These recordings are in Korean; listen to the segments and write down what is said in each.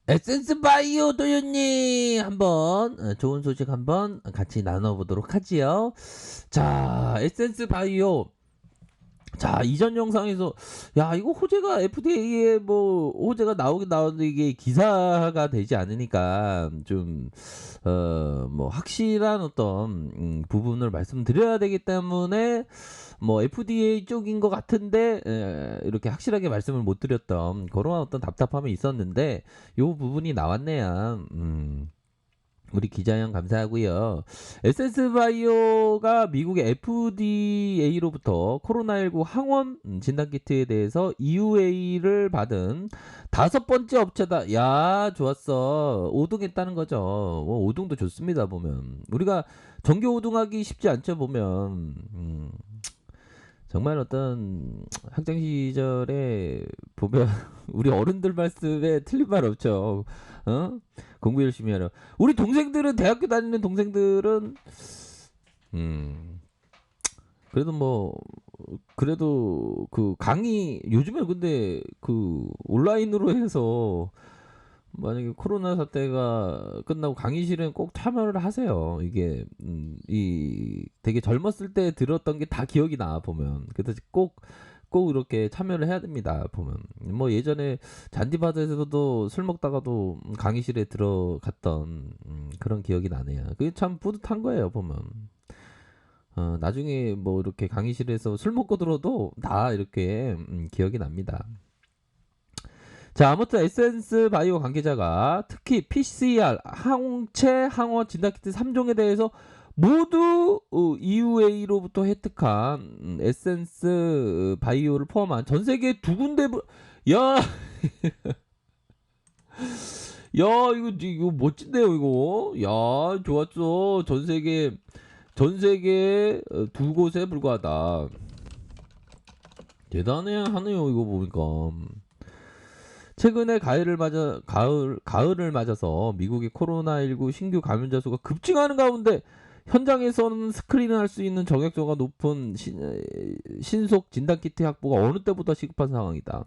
에센스 바이오 도윤님 한번 좋은 소식 한번 같이 나눠보도록 하지요. 자, 에센스 바이오. 자, 이전 영상에서 야 이거 호재가 FDA에 뭐 호재가 나오긴 나오는데 이게 기사가 되지 않으니까 좀 뭐 확실한 어떤 부분을 말씀드려야 되기 때문에 뭐 FDA 쪽인 것 같은데 이렇게 확실하게 말씀을 못 드렸던 그런 어떤 답답함이 있었는데 요 부분이 나왔네요. 우리 기자형 감사하고요. 에센스 바이오가 미국의 FDA로부터 코로나19 항원 진단키트에 대해서 EUA를 받은 다섯 번째 업체다. 야, 좋았어. 5등 했다는 거죠. 뭐 5등도 좋습니다, 보면. 우리가 정규 5등하기 쉽지 않죠, 보면. 정말 어떤 학창 시절에 보면 우리 어른들 말씀에 틀린 말 없죠. 어? 공부 열심히 하라. 우리 동생들은 대학교 다니는 동생들은 음 그래도 뭐 그래도 그 강의 요즘에 근데 그 온라인으로 해서 만약에 코로나 사태가 끝나고 강의실은 꼭 참여를 하세요. 이게 이 되게 젊었을 때 들었던 게 다 기억이 나 보면. 그래서 꼭 이렇게 참여를 해야 됩니다. 보면 뭐 예전에 잔디바드에서도 술 먹다가도 강의실에 들어갔던 그런 기억이 나네요. 그게 참 뿌듯한 거예요. 보면 나중에 뭐 이렇게 강의실에서 술 먹고 들어도 다 이렇게 기억이 납니다. 자, 아무튼 에센스 바이오 관계자가 특히 PCR, 항체, 항원 진단키트 3종에 대해서 모두 EUA로부터 혜택한 에센스 바이오를 포함한 전 세계 두 군데 야, 야, 이거 멋진데요, 이거. 야, 좋았어. 전 세계 두 곳에 불과하다. 대단해 하네요, 이거 보니까. 최근에 가을을 맞아서 미국의 코로나19 신규 감염자 수가 급증하는 가운데 현장에서는 스크린을 할 수 있는 정액도가 높은 신속 진단키트 확보가 어느 때보다 시급한 상황이다.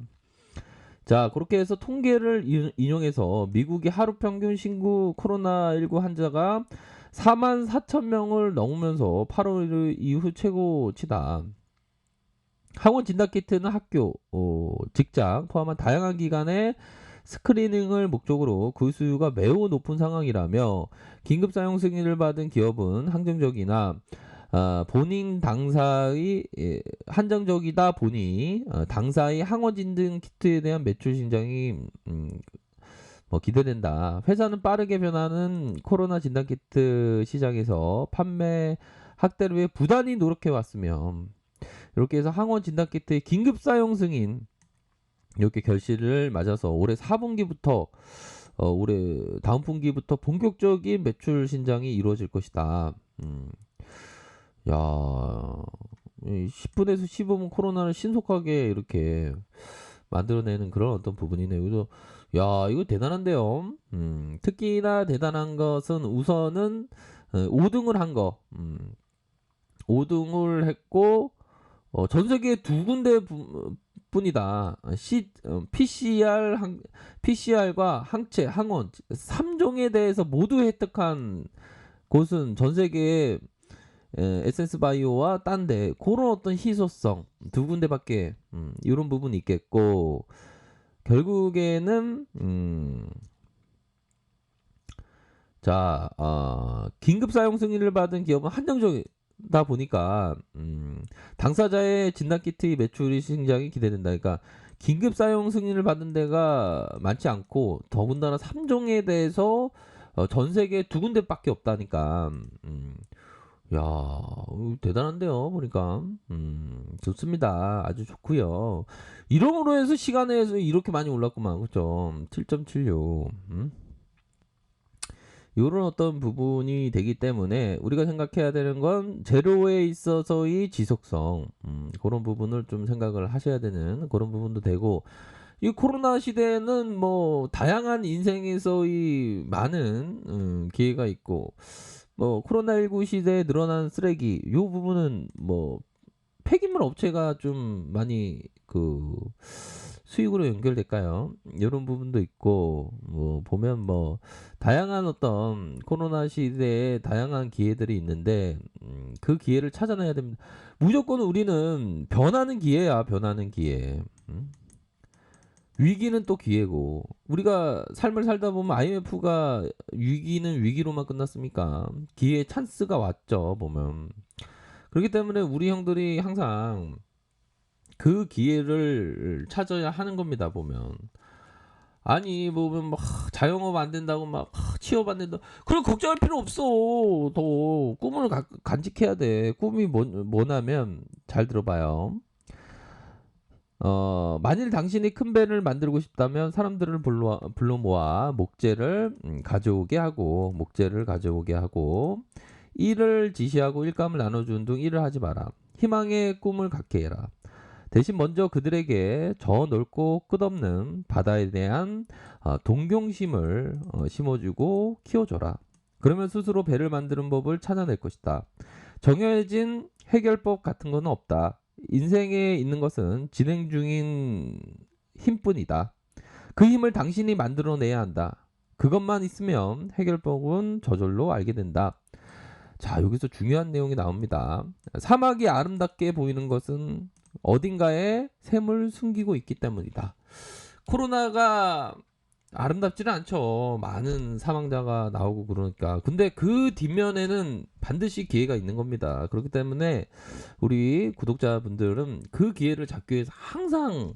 자, 그렇게 해서 통계를 인용해서 미국의 하루 평균 신규 코로나19 환자가 4만 4천 명을 넘으면서 8월 이후 최고치다. 학원 진단키트는 학교, 직장 포함한 다양한 기관의 스크리닝을 목적으로 그 수요가 매우 높은 상황이라며 긴급 사용 승인을 받은 기업은 한정적이나 본인 당사의 한정적이다 보니 당사의 항원 진단 키트에 대한 매출 신장이 뭐 기대된다. 회사는 빠르게 변하는 코로나 진단 키트 시장에서 판매 확대를 위해 부단히 노력해 왔으며 이렇게 해서 항원 진단키트의 긴급 사용 승인 이렇게 결실을 맞아서 올해 4분기부터 올해 다음 분기부터 본격적인 매출 신장이 이루어질 것이다. 야, 10분에서 15분 코로나를 신속하게 이렇게 만들어내는 그런 어떤 부분이네요. 그래서 야, 이거 대단한데요. 특히나 대단한 것은 우선은 5등을 한 거. 5등을 했고 전 세계 두 군데 뿐이다. PCR과 항체, 항원 3종에 대해서 모두 획득한 곳은 전 세계에 에센스 바이오와 딴데 그런 어떤 희소성 두 군데밖에 이런 부분이 있겠고 결국에는 자 긴급 사용 승인을 받은 기업은 한정적이다 보니까 당사자의 진단키트의 매출이 신장이 기대된다. 그러니까 긴급 사용 승인을 받은 데가 많지 않고 더군다나 3종에 대해서 전 세계 두 군데밖에 없다니까. 야, 대단한데요, 보니까. 좋습니다. 아주 좋고요. 이름으로 해서 시간에서 이렇게 많이 올랐구만, 그죠? 7.76. 이런 어떤 부분이 되기 때문에 우리가 생각해야 되는 건 제로에 있어서의 지속성, 그런 부분을 좀 생각을 하셔야 되는 그런 부분도 되고, 이 코로나 시대에는 뭐 다양한 인생에서의 많은 기회가 있고, 뭐 코로나19 시대에 늘어난 쓰레기, 이 부분은 뭐 폐기물 업체가 좀 많이 그 수익으로 연결될까요? 이런 부분도 있고 뭐 보면 뭐 다양한 어떤 코로나 시대에 다양한 기회들이 있는데 그 기회를 찾아내야 됩니다. 무조건 우리는 변하는 기회야, 변하는 기회. 위기는 또 기회고 우리가 삶을 살다 보면 IMF가 위기는 위기로만 끝났습니까? 기회 찬스가 왔죠, 보면. 그렇기 때문에 우리 형들이 항상 그 기회를 찾아야 하는 겁니다, 보면. 아니 보면 막 자영업 안 된다고 막 취업 안 된다. 그럼 걱정할 필요 없어. 더 꿈을 간직해야 돼. 꿈이 뭐냐면 잘 들어봐요. 만일 당신이 큰 배를 만들고 싶다면 사람들을 불러 모아 목재를 가져오게 하고 일을 지시하고 일감을 나눠주는 등 일을 하지 마라. 희망의 꿈을 갖게 해라. 대신 먼저 그들에게 저 넓고 끝없는 바다에 대한 동경심을 심어주고 키워줘라. 그러면 스스로 배를 만드는 법을 찾아낼 것이다. 정해진 해결법 같은 건 없다. 인생에 있는 것은 진행 중인 힘뿐이다. 그 힘을 당신이 만들어내야 한다. 그것만 있으면 해결법은 저절로 알게 된다. 자, 여기서 중요한 내용이 나옵니다. 사막이 아름답게 보이는 것은 어딘가에 샘을 숨기고 있기 때문이다. 코로나가 아름답지는 않죠. 많은 사망자가 나오고 그러니까. 근데 그 뒷면에는 반드시 기회가 있는 겁니다. 그렇기 때문에 우리 구독자분들은 그 기회를 잡기 위해서 항상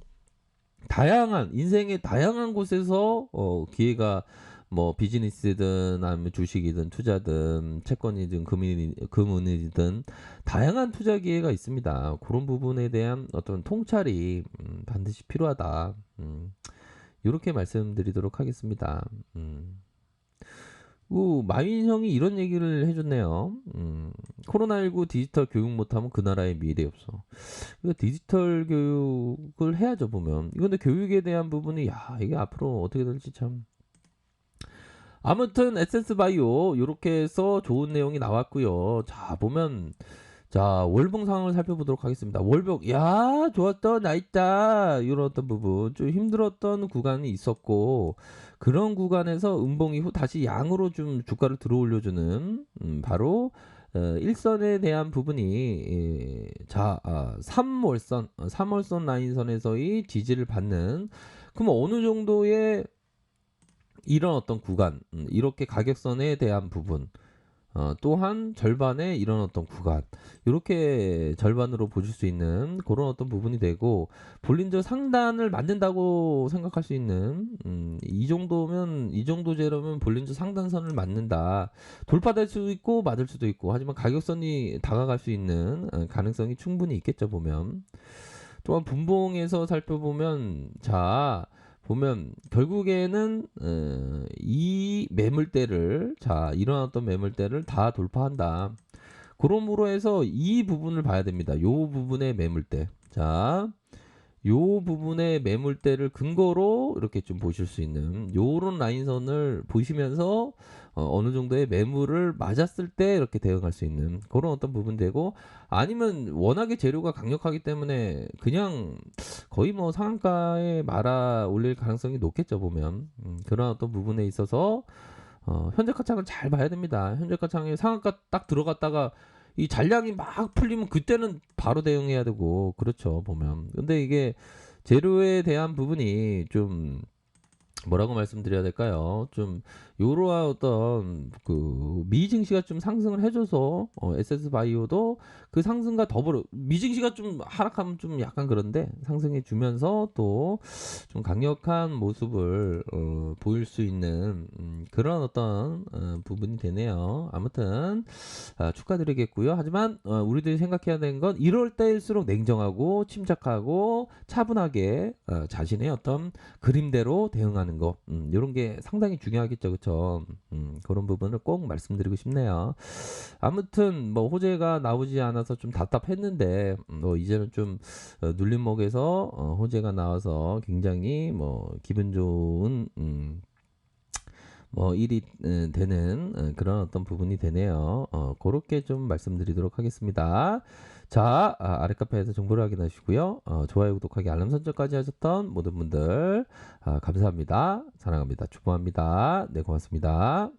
인생의 다양한 곳에서 기회가 뭐 비즈니스든 아니면 주식이든 투자든 채권이든 금은이든 다양한 투자 기회가 있습니다. 그런 부분에 대한 어떤 통찰이 반드시 필요하다. 이렇게 말씀드리도록 하겠습니다. 마윈 형이 이런 얘기를 해줬네요. 코로나19 디지털 교육 못하면 그 나라의 미래 없어. 이거 디지털 교육을 해야죠, 보면. 근데 교육에 대한 부분이, 이게 앞으로 어떻게 될지 참. 아무튼, 에센스바이오, 이렇게 해서 좋은 내용이 나왔고요. 자, 보면, 월봉 상황을 살펴보도록 하겠습니다. 월봉, 좋았던, 나있다. 이런 어떤 부분, 좀 힘들었던 구간이 있었고, 그런 구간에서 음봉 이후 다시 양으로 좀 주가를 들어올려주는, 바로, 일선에 대한 부분이, 3월선 라인선에서의 지지를 받는, 그럼 어느 정도의 이런 어떤 구간, 이렇게 가격선에 대한 부분, 또한 절반의 이런 어떤 구간 이렇게 절반으로 보실 수 있는 그런 어떤 부분이 되고 볼린저 상단을 만든다고 생각할 수 있는 이 정도 재료면 볼린저 상단선을 만든다. 돌파될 수도 있고 맞을 수도 있고 하지만 가격선이 다가갈 수 있는 가능성이 충분히 있겠죠, 보면. 또한 분봉에서 살펴보면 보면 결국에는 이 매물대를 이런 어떤 매물대를 다 돌파한다. 그러므로 해서 이 부분을 봐야 됩니다. 요 부분의 매물대. 요 부분의 매물대를 근거로 이렇게 좀 보실 수 있는 요런 라인선을 보시면서 어느 정도의 매물을 맞았을 때 이렇게 대응할 수 있는 그런 어떤 부분 되고 아니면 워낙에 재료가 강력하기 때문에 그냥 거의 뭐 상한가에 말아 올릴 가능성이 높겠죠, 보면. 그런 어떤 부분에 있어서 현재가 창을 잘 봐야 됩니다. 현재가 창에 상한가 딱 들어갔다가 이 잔량이 막 풀리면 그때는 바로 대응해야 되고 그렇죠, 보면. 근데 이게 재료에 대한 부분이 좀 뭐라고 말씀드려야 될까요? 좀 요러한 어떤 그 미증시가 좀 상승을 해줘서 SS 바이오도 그 상승과 더불어 미증시가 좀 하락하면 좀 약간 그런데 상승해 주면서 또 좀 강력한 모습을 보일 수 있는 그런 어떤 부분이 되네요. 아무튼 축하드리겠고요. 하지만 우리들이 생각해야 되는 건 이럴 때일수록 냉정하고 침착하고 차분하게 자신의 어떤 그림대로 대응하는 거 이런 게 상당히 중요하겠죠, 그렇죠? 그런 부분을 꼭 말씀드리고 싶네요. 아무튼 뭐 호재가 나오지 않아서 좀 답답했는데 이제는 좀 눌림목에서 호재가 나와서 굉장히 뭐 기분 좋은 뭐 일이 되는 그런 어떤 부분이 되네요. 그렇게 좀 말씀드리도록 하겠습니다. 자, 아래 카페에서 정보를 확인하시고요. 좋아요, 구독하기, 알람 설정까지 하셨던 모든 분들 감사합니다. 사랑합니다. 축복합니다. 네, 고맙습니다.